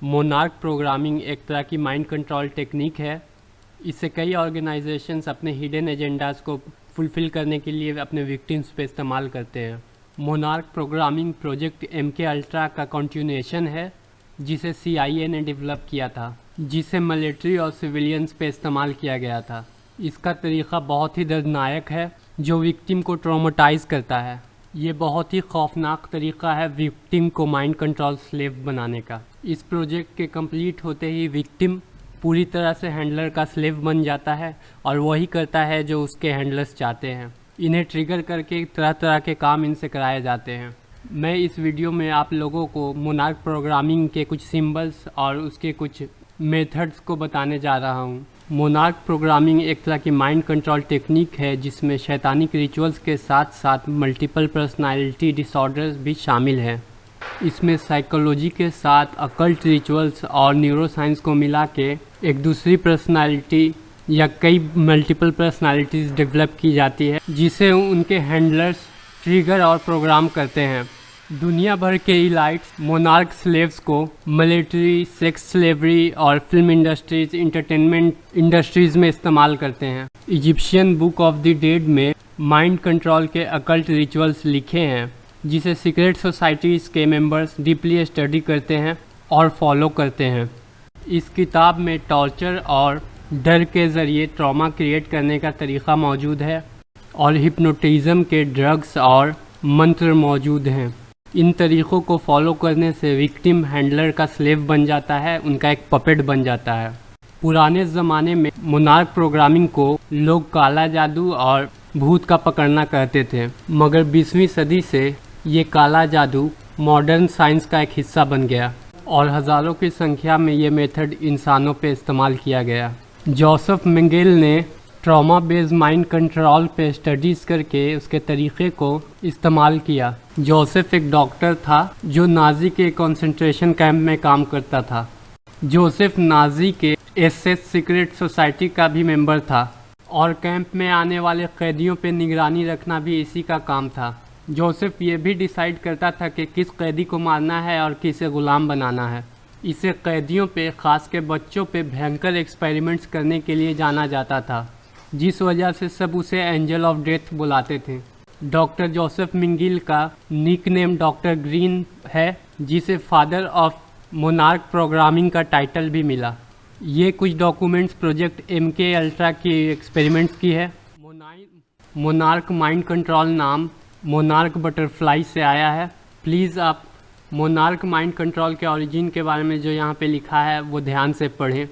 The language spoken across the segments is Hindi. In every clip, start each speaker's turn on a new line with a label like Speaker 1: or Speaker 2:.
Speaker 1: मोनार्क प्रोग्रामिंग एक तरह की माइंड कंट्रोल टेक्निक है। इसे कई ऑर्गेनाइजेशंस अपने हिडन एजेंडाज को फुलफ़िल करने के लिए अपने विक्टिम्स पे इस्तेमाल करते हैं। Monarch programming project MK ultra का कंटिन्यूएशन है, जिसे CIA ने डेवलप किया था, जिसे मिलिट्री और सिविलियंस पे इस्तेमाल किया गया था। इसका तरीक़ा बहुत ही दर्दनाक है, जो विक्टिम को ट्रॉमेटाइज़ करता है। ये बहुत ही खौफनाक तरीक़ा है विक्टिम को माइंड कंट्रोल स्लेव बनाने का। इस प्रोजेक्ट के कंप्लीट होते ही विक्टिम पूरी तरह से हैंडलर का स्लेव बन जाता है और वही करता है जो उसके हैंडलर्स चाहते हैं। इन्हें ट्रिगर करके तरह तरह के काम इनसे कराए जाते हैं। मैं इस वीडियो में आप लोगों को मोनार्क प्रोग्रामिंग के कुछ सिंबल्स और उसके कुछ मेथड्स को बताने जा रहा हूँ। मोनार्क प्रोग्रामिंग एक तरह की माइंड कंट्रोल टेक्निक है, जिसमें शैतानिक रिचुअल्स के साथ साथ मल्टीपल पर्सनालिटी डिसऑर्डर्स भी शामिल हैं। इसमें साइकोलॉजी के साथ अकल्ट रिचुअल्स और न्यूरोसाइंस को मिला के एक दूसरी पर्सनालिटी या कई मल्टीपल पर्सनालिटीज़ डेवलप की जाती है, जिसे उनके हैंडलर्स ट्रिगर और प्रोग्राम करते हैं। दुनिया भर के इलाइट्स मोनार्क स्लेव्स को मिलिट्री, सेक्स स्लेवरी और फिल्म इंडस्ट्रीज, इंटरटेनमेंट इंडस्ट्रीज़ में इस्तेमाल करते हैं। Egyptian book of the dead में माइंड कंट्रोल के अकल्ट रिचुअल्स लिखे हैं, जिसे सीक्रेट सोसाइटीज़ के मेंबर्स डीपली स्टडी करते हैं और फॉलो करते हैं। इस किताब में टॉर्चर और डर के ज़रिए ट्रॉमा क्रिएट करने का तरीक़ा मौजूद है और हिप्नोटिज़म के ड्रग्स और मंत्र मौजूद हैं। इन तरीक़ों को फॉलो करने से विक्टिम हैंडलर का स्लेव बन जाता है, उनका एक पपेट बन जाता है। पुराने ज़माने में मोनार्क प्रोग्रामिंग को लोग काला जादू और भूत का पकड़ना कहते थे, मगर 20वीं सदी से ये काला जादू मॉडर्न साइंस का एक हिस्सा बन गया और हज़ारों की संख्या में ये मेथड इंसानों पे इस्तेमाल किया गया। जोसेफ मेंगेल ने ट्रॉमा बेस्ड माइंड कंट्रोल पे स्टडीज़ करके उसके तरीक़े को इस्तेमाल किया। जोसेफ एक डॉक्टर था जो नाजी के कंसंट्रेशन कैंप में काम करता था। जोसेफ नाजी के SS सीक्रेट सोसाइटी का भी मेंबर था और कैंप में आने वाले कैदियों पे निगरानी रखना भी इसी का काम था। जोसेफ ये भी डिसाइड करता था कि किस कैदी को मारना है और किसे ग़ुलाम बनाना है। इसे कैदियों पे, ख़ास के बच्चों पे भयंकर एक्सपेरिमेंट्स करने के लिए जाना जाता था, जिस वजह से सब उसे एंजल ऑफ डेथ बुलाते थे। डॉक्टर जोसेफ मेंगेल का निक नेम डॉक्टर ग्रीन है, जिसे फादर ऑफ मोनार्क प्रोग्रामिंग का टाइटल भी मिला। ये कुछ डॉक्यूमेंट्स प्रोजेक्ट MK अल्ट्रा की एक्सपेरिमेंट्स की है। मोनार्क माइंड कंट्रोल नाम मोनार्क बटरफ्लाई से आया है। प्लीज़ आप मोनार्क माइंड कंट्रोल के ओरिजिन के बारे में जो यहाँ पे लिखा है वो ध्यान से पढ़ें।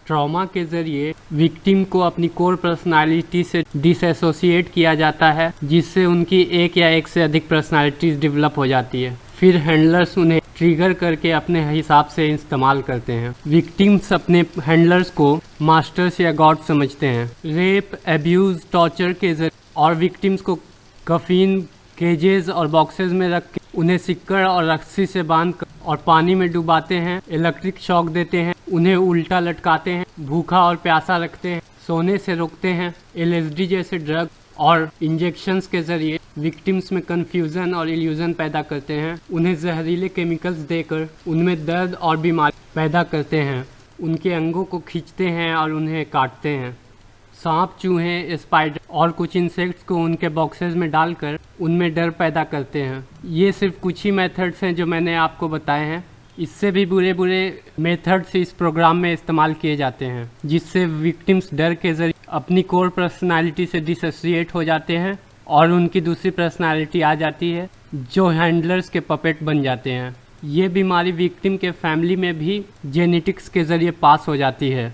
Speaker 1: ट्रॉमा के ज़रिए विक्टिम को अपनी कोर पर्सनालिटी से डिसएसोसिएट किया जाता है, जिससे उनकी एक या एक से अधिक पर्सनालिटीज़ डेवलप हो जाती है। फिर हैंडलर्स उन्हें ट्रिगर करके अपने हिसाब से इस्तेमाल करते हैं। विक्टिम्स अपने हैंडलर्स को मास्टर्स या गॉड समझते हैं। रेप, एब्यूज़, टॉर्चर के ज़रिए और विक्टिम्स को कफीन, केजेस और बॉक्सेस में रख के उन्हें सिक्कड़ और रस्सी से बांध कर और पानी में डुबाते हैं, इलेक्ट्रिक शॉक देते हैं, उन्हें उल्टा लटकाते हैं, भूखा और प्यासा रखते हैं, सोने से रोकते हैं। LSD जैसे ड्रग और इंजेक्शंस के ज़रिए विक्टिम्स में कन्फ्यूज़न और इल्यूज़न पैदा करते हैं। उन्हें जहरीले केमिकल्स देकर उनमें दर्द और बीमारी पैदा करते हैं। उनके अंगों को खींचते हैं और उन्हें काटते हैं। सांप, चूहे, स्पाइडर और कुछ इंसेक्ट्स को उनके बॉक्सेस में डालकर उनमें डर पैदा करते हैं। ये सिर्फ कुछ ही मेथड्स हैं जो मैंने आपको बताए हैं। इससे भी बुरे बुरे मेथड्स इस प्रोग्राम में इस्तेमाल किए जाते हैं, जिससे विक्टिम्स डर के ज़रिए अपनी कोर पर्सनालिटी से डिसोसिएट हो जाते हैं और उनकी दूसरी पर्सनालिटी आ जाती है, जो हैंडलर्स के पपेट बन जाते हैं। ये बीमारी विक्टिम के फैमिली में भी जेनेटिक्स के ज़रिए पास हो जाती है।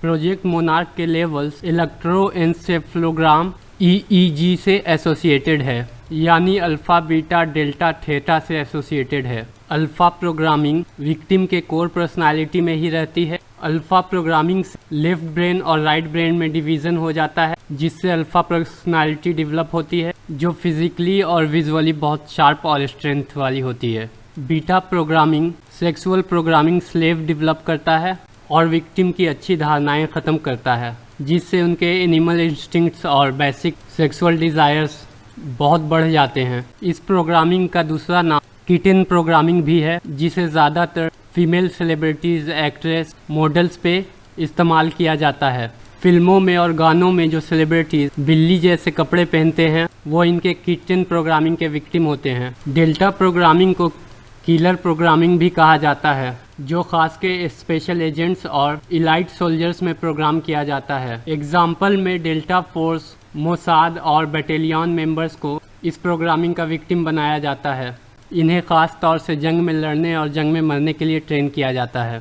Speaker 1: प्रोजेक्ट मोनार्क के लेवल्स इलेक्ट्रोएन्सेफलोग्राम EEG से एसोसिएटेड है, यानी अल्फ़ा, बीटा, डेल्टा, थीटा से एसोसिएटेड है। अल्फ़ा प्रोग्रामिंग विक्टिम के कोर पर्सनालिटी में ही रहती है। अल्फ़ा प्रोग्रामिंग से लेफ्ट ब्रेन और राइट ब्रेन में डिवीज़न हो जाता है, जिससे अल्फ़ा पर्सनालिटी डेवलप होती है, जो फिज़िकली और विजुअली बहुत शार्प और स्ट्रेंथ वाली होती है। Beta programming sexual programming slave develop करता है और विक्टिम की अच्छी धारणाएं ख़त्म करता है, जिससे उनके एनिमल इंस्टिंक्ट्स और बेसिक सेक्सुअल डिज़ायर्स बहुत बढ़ जाते हैं। इस प्रोग्रामिंग का दूसरा नाम किटन प्रोग्रामिंग भी है, जिसे ज़्यादातर फीमेल सेलिब्रिटीज़, एक्ट्रेस, मॉडल्स पे इस्तेमाल किया जाता है। फिल्मों में और गानों में जो सेलिब्रिटीज़ बिल्ली जैसे कपड़े पहनते हैं वो इनके किचन प्रोग्रामिंग के विक्टिम होते हैं। डेल्टा प्रोग्रामिंग को किलर प्रोग्रामिंग भी कहा जाता है, जो खास के स्पेशल एजेंट्स और इलाइट सोल्जर्स में प्रोग्राम किया जाता है। एग्जाम्पल में डेल्टा फोर्स, मोसाद और बटालियन मेंबर्स को इस प्रोग्रामिंग का विक्टिम बनाया जाता है। इन्हें ख़ास तौर से जंग में लड़ने और जंग में मरने के लिए ट्रेन किया जाता है।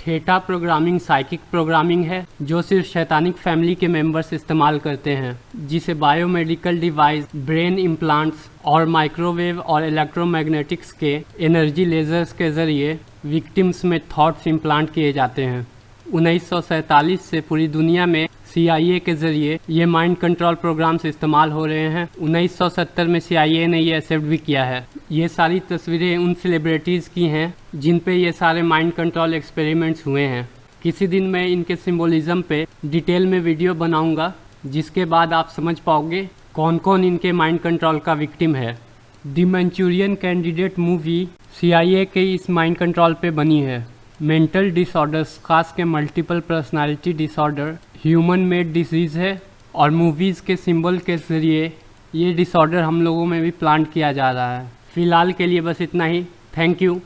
Speaker 1: थेटा प्रोग्रामिंग साइकिक प्रोग्रामिंग है, जो सिर्फ शैतानिक फैमिली के मेंबर्स इस्तेमाल करते हैं, जिसे बायोमेडिकल डिवाइस, ब्रेन इम्प्लांट्स और माइक्रोवेव और इलेक्ट्रोमैग्नेटिक्स के एनर्जी लेजर्स के ज़रिए विक्टिम्स में थॉट्स इम्प्लांट किए जाते हैं। 1947 से पूरी दुनिया में CIA के ज़रिए ये माइंड कंट्रोल प्रोग्राम्स इस्तेमाल हो रहे हैं। 1970 में CIA ने ये एक्सेप्ट भी किया है। ये सारी तस्वीरें उन सेलिब्रिटीज़ की हैं जिन पे ये सारे माइंड कंट्रोल एक्सपेरिमेंट्स हुए हैं। किसी दिन मैं इनके सिंबोलिज्म पे डिटेल में वीडियो बनाऊंगा, जिसके बाद आप समझ पाओगे कौन कौन इनके माइंड कंट्रोल का विक्टिम है। The Manchurian candidate movie CIA के इस माइंड कंट्रोल पे बनी है। मेंटल डिसऑर्डर्स, खास के multiple personality disorder, human made disease है और मूवीज़ के सिंबल के ज़रिए ये डिसऑर्डर हम लोगों में भी प्लांट किया जा रहा है। फ़िलहाल के लिए बस इतना ही। Thank you.